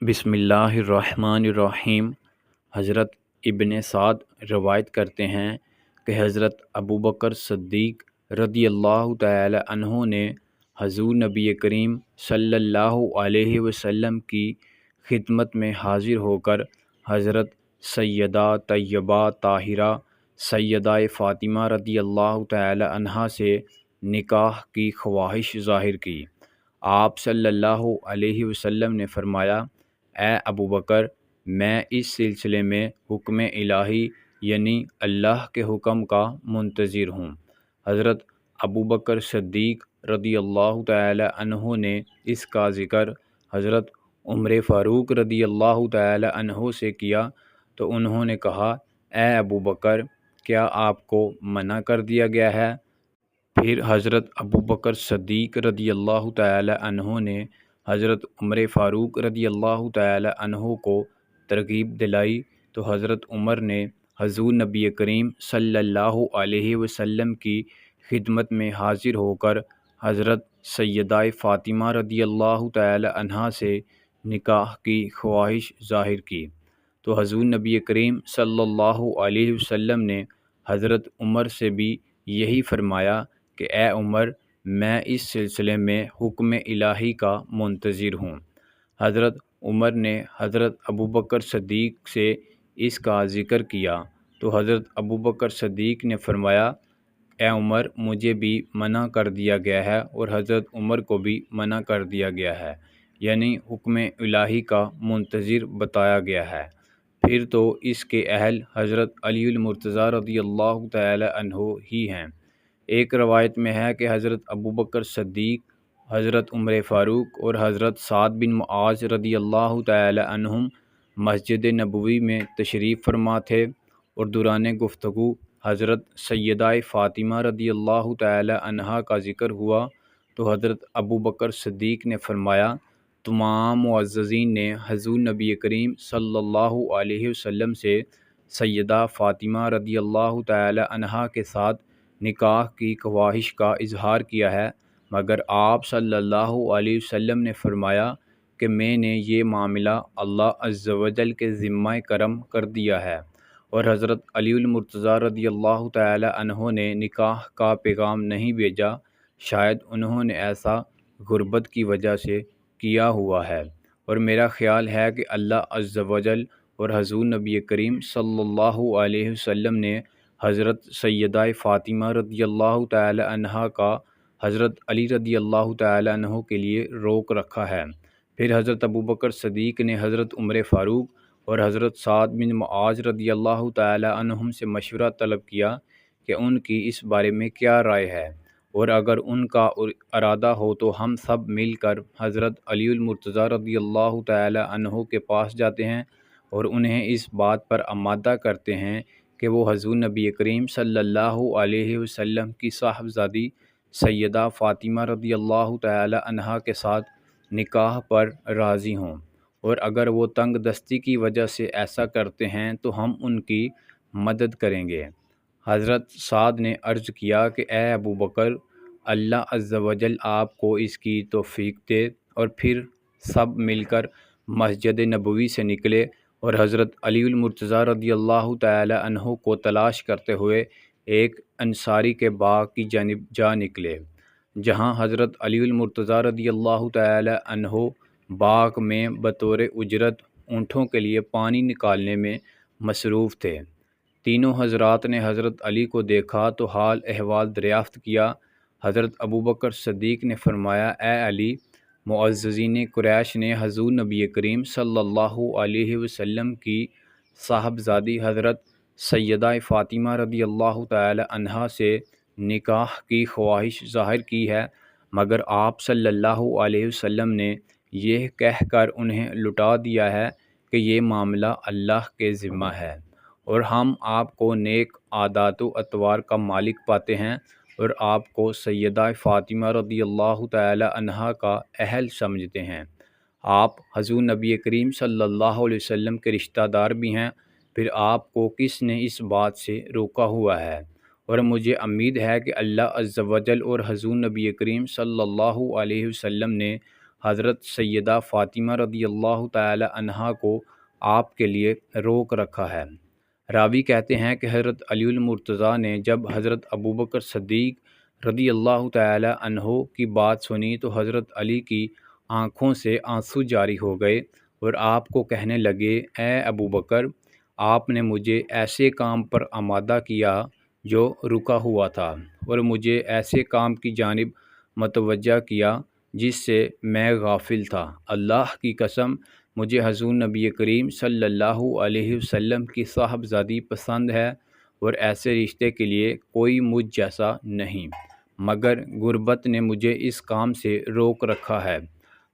بسم اللہ الرحمن الرحیم۔ حضرت ابن سعد روایت کرتے ہیں کہ حضرت ابوبکر صدیق رضی اللہ تعالی عنہ نے حضور نبی کریم صلی اللہ علیہ وسلم کی خدمت میں حاضر ہو کر حضرت سیدہ طیبہ طاہرہ سیدہ فاطمہ رضی اللہ تعالی عنہا سے نکاح کی خواہش ظاہر کی۔ آپ صلی اللہ علیہ وسلم نے فرمایا، اے ابوبکر، میں اس سلسلے میں حکم الہی یعنی اللہ کے حکم کا منتظر ہوں۔ حضرت ابوبکر صدیق رضی اللہ تعالی عنہ نے اس کا ذکر حضرت عمر فاروق رضی اللہ تعالی عنہ سے کیا تو انہوں نے کہا، اے ابوبکر، کیا آپ کو منع کر دیا گیا ہے؟ پھر حضرت ابوبکر صدیق رضی اللہ تعالی عنہ نے حضرت عمر فاروق رضی اللہ تعالی عنہ کو ترغیب دلائی تو حضرت عمر نے حضور نبی کریم صلی اللہ علیہ وسلم کی خدمت میں حاضر ہو کر حضرت سیدہ فاطمہ رضی اللہ تعالی عنہا سے نکاح کی خواہش ظاہر کی تو حضور نبی کریم صلی اللہ علیہ وسلم نے حضرت عمر سے بھی یہی فرمایا کہ اے عمر، میں اس سلسلے میں حکم الہی کا منتظر ہوں۔ حضرت عمر نے حضرت ابوبکر صدیق سے اس کا ذکر کیا تو حضرت ابوبکر صدیق نے فرمایا، اے عمر، مجھے بھی منع کر دیا گیا ہے اور حضرت عمر کو بھی منع کر دیا گیا ہے، یعنی حکم الہی کا منتظر بتایا گیا ہے۔ پھر تو اس کے اہل حضرت علی المرتضیٰ رضی اللہ تعالی عنہ ہی ہیں۔ ایک روایت میں ہے کہ حضرت ابوبکر صدیق، حضرت عمر فاروق اور حضرت سعد بن معاذ رضی اللہ تعالی عنہم مسجد نبوی میں تشریف فرما تھے اور دوران گفتگو حضرت سیدہ فاطمہ رضی اللہ تعالی عنہا کا ذکر ہوا تو حضرت ابوبکر صدیق نے فرمایا، تمام معززین نے حضور نبی کریم صلی اللہ علیہ وسلم سے سیدہ فاطمہ رضی اللہ تعالی عنہا کے ساتھ نکاح کی خواہش کا اظہار کیا ہے، مگر آپ صلی اللہ علیہ وسلم نے فرمایا کہ میں نے یہ معاملہ اللہ عز و جل کے ذمہ کرم کر دیا ہے، اور حضرت علی المرتضیٰ رضی اللہ تعالی عنہ نے نکاح کا پیغام نہیں بھیجا، شاید انہوں نے ایسا غربت کی وجہ سے کیا ہوا ہے، اور میرا خیال ہے کہ اللہ عز و جل اور حضور نبی کریم صلی اللہ علیہ وسلم نے حضرت سیدہ فاطمہ رضی اللہ تعالی عنہا کا حضرت علی رضی اللہ تعالی عنہ کے لیے روک رکھا ہے۔ پھر حضرت ابوبکر صدیق نے حضرت عمر فاروق اور حضرت سعد بن معاذ رضی اللہ تعالی عنہم سے مشورہ طلب کیا کہ ان کی اس بارے میں کیا رائے ہے، اور اگر ان کا ارادہ ہو تو ہم سب مل کر حضرت علی المرتضیٰ رضی اللہ تعالی عنہ کے پاس جاتے ہیں اور انہیں اس بات پر آمادہ کرتے ہیں کہ وہ حضور نبی کریم صلی اللہ علیہ وسلم کی صاحبزادی سیدہ فاطمہ رضی اللہ تعالی عنہا کے ساتھ نکاح پر راضی ہوں، اور اگر وہ تنگ دستی کی وجہ سے ایسا کرتے ہیں تو ہم ان کی مدد کریں گے۔ حضرت سعد نے عرض کیا کہ اے ابوبکر، اللہ عز و جل آپ کو اس کی توفیق دے، اور پھر سب مل کر مسجد نبوی سے نکلے اور حضرت علی المرتضیٰ رضی اللہ تعالی عنہ کو تلاش کرتے ہوئے ایک انصاری کے باغ کی جانب جا نکلے، جہاں حضرت علی المرتضیٰ رضی اللہ تعالی عنہ باغ میں بطور اجرت اونٹوں کے لیے پانی نکالنے میں مصروف تھے۔ تینوں حضرات نے حضرت علی کو دیکھا تو حال احوال دریافت کیا۔ حضرت ابوبکر صدیق نے فرمایا، اے علی، معززین قریش نے حضور نبی کریم صلی اللہ علیہ وسلم کی صاحبزادی حضرت سیدہ فاطمہ رضی اللہ تعالی عنہا سے نکاح کی خواہش ظاہر کی ہے، مگر آپ صلی اللہ علیہ وسلم نے یہ کہہ کر انہیں لٹا دیا ہے کہ یہ معاملہ اللہ کے ذمہ ہے، اور ہم آپ کو نیک عادات و اطوار کا مالک پاتے ہیں اور آپ کو سیدہ فاطمہ رضی اللہ تعالی عنہا کا اہل سمجھتے ہیں۔ آپ حضور نبی کریم صلی اللہ علیہ وسلم کے رشتہ دار بھی ہیں، پھر آپ کو کس نے اس بات سے روکا ہوا ہے؟ اور مجھے امید ہے کہ اللہ عز و جل اور حضور نبی کریم صلی اللہ علیہ وسلم نے حضرت سیدہ فاطمہ رضی اللہ تعالی عنہا کو آپ کے لیے روک رکھا ہے۔ راوی کہتے ہیں کہ حضرت علی المرتضیٰ نے جب حضرت ابوبکر صدیق رضی اللہ تعالی عنہ کی بات سنی تو حضرت علی کی آنکھوں سے آنسو جاری ہو گئے اور آپ کو کہنے لگے، اے ابوبکر، آپ نے مجھے ایسے کام پر آمادہ کیا جو رکا ہوا تھا، اور مجھے ایسے کام کی جانب متوجہ کیا جس سے میں غافل تھا۔ اللہ کی قسم، مجھے حضور نبی کریم صلی اللہ علیہ وسلم کی صاحبزادی پسند ہے، اور ایسے رشتے کے لیے کوئی مجھ جیسا نہیں، مگر غربت نے مجھے اس کام سے روک رکھا ہے۔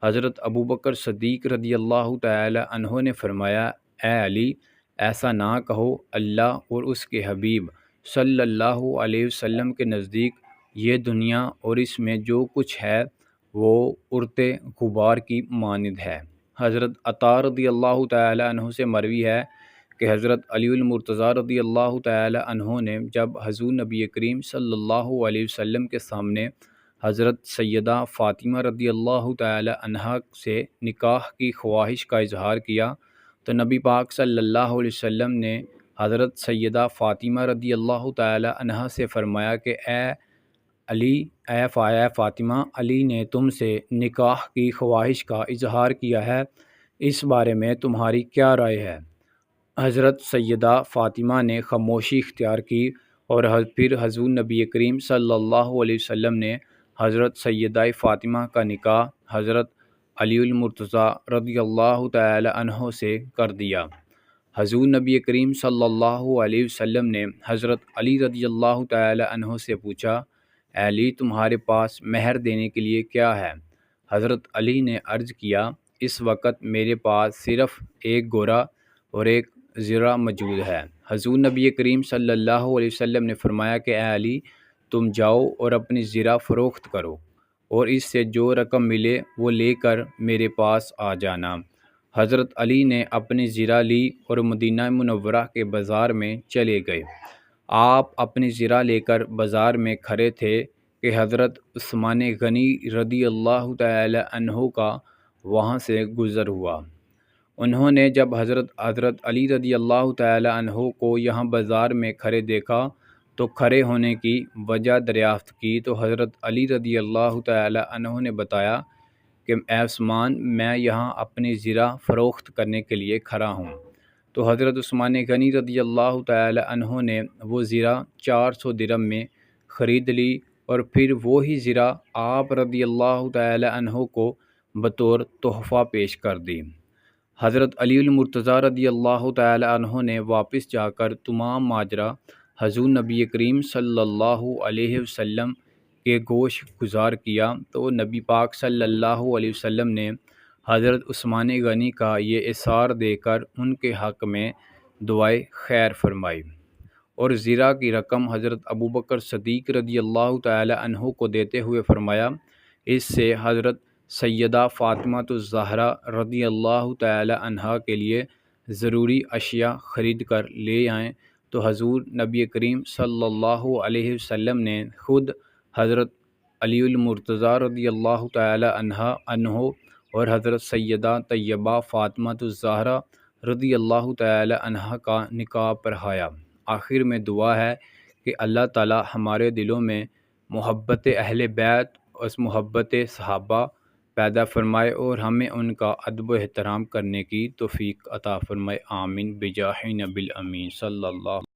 حضرت ابوبکر صدیق رضی اللہ تعالی عنہ نے فرمایا، اے علی، ایسا نہ کہو، اللہ اور اس کے حبیب صلی اللہ علیہ وسلم کے نزدیک یہ دنیا اور اس میں جو کچھ ہے وہ اڑتے غبار کی مانند ہے۔ حضرت عطا رضی اللہ تعالی عنہ سے مروی ہے کہ حضرت علی المرتضیٰ رضی اللہ تعالی عنہ نے جب حضور نبی کریم صلی اللہ علیہ وسلم کے سامنے حضرت سیدہ فاطمہ رضی اللہ تعالی عنہا سے نکاح کی خواہش کا اظہار کیا تو نبی پاک صلی اللہ علیہ وسلم نے حضرت سیدہ فاطمہ رضی اللہ تعالی عنہا سے فرمایا کہ اے فاطمہ، علی نے تم سے نکاح کی خواہش کا اظہار کیا ہے، اس بارے میں تمہاری کیا رائے ہے؟ حضرت سیدہ فاطمہ نے خاموشی اختیار کی، اور پھر حضور نبی کریم صلی اللہ علیہ وسلم نے حضرت سیدہ فاطمہ کا نکاح حضرت علی المرتضیٰ رضی اللہ تعالی عنہ سے کر دیا۔ حضور نبی کریم صلی اللہ علیہ وسلم نے حضرت علی رضی اللہ تعالی عنہ سے پوچھا، اے علی، تمہارے پاس مہر دینے کے لیے کیا ہے؟ حضرت علی نے عرض کیا، اس وقت میرے پاس صرف ایک گورا اور ایک زرہ موجود ہے۔ حضور نبی کریم صلی اللہ علیہ وسلم نے فرمایا کہ اے علی، تم جاؤ اور اپنی زرہ فروخت کرو، اور اس سے جو رقم ملے وہ لے کر میرے پاس آ جانا۔ حضرت علی نے اپنی زرہ لی اور مدینہ منورہ کے بازار میں چلے گئے۔ آپ اپنی زرہ لے کر بازار میں کھڑے تھے کہ حضرت عثمان غنی رضی اللہ تعالی عنہ کا وہاں سے گزر ہوا۔ انہوں نے جب حضرت علی رضی اللہ تعالی عنہ کو یہاں بازار میں کھڑے دیکھا تو کھڑے ہونے کی وجہ دریافت کی تو حضرت علی رضی اللہ تعالی عنہ نے بتایا کہ اے عثمان، میں یہاں اپنی زرہ فروخت کرنے کے لیے کھڑا ہوں۔ تو حضرت عثمان غنی رضی اللہ تعالی عنہ نے وہ زرہ 400 درہم میں خرید لی، اور پھر وہی زرہ آپ رضی اللہ تعالی عنہ کو بطور تحفہ پیش کر دی۔ حضرت علی المرتضیٰ رضی اللہ تعالی عنہ نے واپس جا کر تمام ماجرا حضور نبی کریم صلی اللہ علیہ وسلم کے گوش گزار کیا تو نبی پاک صلی اللہ علیہ وسلم نے حضرت عثمان غنی کا یہ اظہار دے کر ان کے حق میں دعائے خیر فرمائی، اور زرہ کی رقم حضرت ابوبکر صدیق رضی اللہ تعالی عنہ کو دیتے ہوئے فرمایا، اس سے حضرت سیدہ فاطمہ الزہرا رضی اللہ تعالی عنہا کے لیے ضروری اشیاء خرید کر لے آئیں۔ تو حضور نبی کریم صلی اللہ علیہ وسلم نے خود حضرت علی المرتضیٰ رضی اللہ تعالی عنہ اور حضرت سیدہ طیبہ فاطمہ الزہرا رضی اللہ تعالی عنہا کا نکاح پڑھایا۔ آخر میں دعا ہے کہ اللہ تعالی ہمارے دلوں میں محبت اہل بیت اور محبت صحابہ پیدا فرمائے، اور ہمیں ان کا ادب و احترام کرنے کی توفیق عطا فرمائے۔ آمین بجاہ نبی الامین صلی اللہ